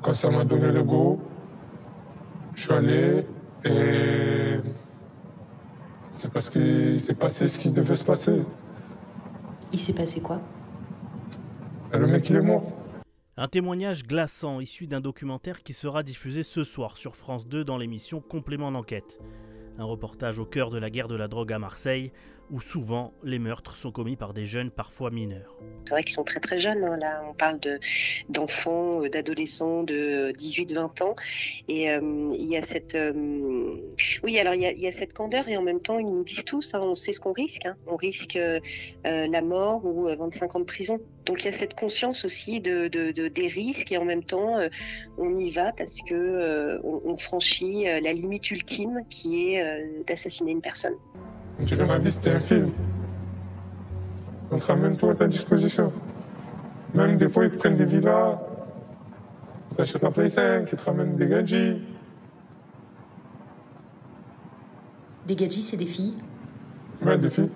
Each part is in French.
Quand ça m'a donné le go, je suis allé et c'est parce qu'il s'est passé ce qui devait se passer. Il s'est passé quoi? Et le mec, il est mort. Un témoignage glaçant issu d'un documentaire qui sera diffusé ce soir sur France 2 dans l'émission Complément d'enquête. Un reportage au cœur de la guerre de la drogue à Marseille, où souvent les meurtres sont commis par des jeunes parfois mineurs. C'est vrai qu'ils sont très très jeunes, hein. Là on parle d'enfants, d'adolescents de 18-20 ans. Et il y a cette... Oui, alors il y a cette candeur et en même temps ils nous disent tous, hein, on sait ce qu'on risque. Hein. On risque la mort ou 25 ans de prison. Donc il y a cette conscience aussi des risques et en même temps on y va parce que on franchit la limite ultime qui est d'assassiner une personne. On dirait ma vie c'était un film. On te ramène tout à ta disposition. Même des fois ils te prennent des villas, ils t'achètent un Play 5, ils te ramènent des gadgets. Des gadgets, c'est des filles? Ouais, des filles.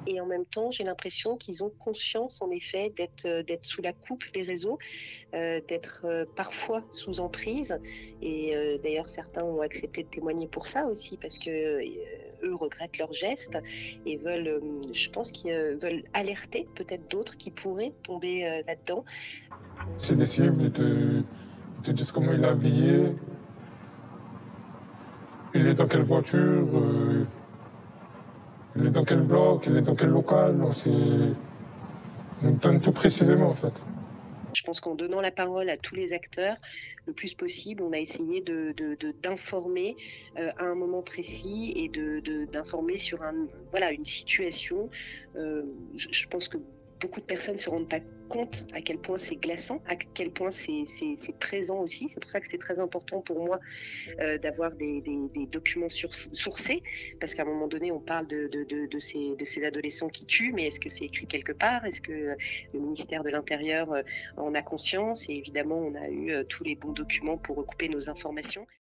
Et en même temps, j'ai l'impression qu'ils ont conscience, en effet, d'être sous la coupe des réseaux, d'être parfois sous emprise. Et d'ailleurs, certains ont accepté de témoigner pour ça aussi, parce que eux regrettent leurs gestes et veulent, je pense qu'ils veulent alerter peut-être d'autres qui pourraient tomber là-dedans. C'est des cibles, ils te disent comment il est habillé, il est dans quelle voiture. Il est dans quel bloc, il est dans quel local, on donne tout précisément en fait. Je pense qu'en donnant la parole à tous les acteurs, le plus possible, on a essayé d'informer à un moment précis et d'informer sur une situation. Je pense que beaucoup de personnes ne se rendent pas compte à quel point c'est glaçant, à quel point c'est présent aussi. C'est pour ça que c'est très important pour moi d'avoir des documents sourcés, parce qu'à un moment donné, on parle de ces adolescents qui tuent, mais est-ce que c'est écrit quelque part? Est-ce que le ministère de l'Intérieur en a conscience? Et évidemment, on a eu tous les bons documents pour recouper nos informations.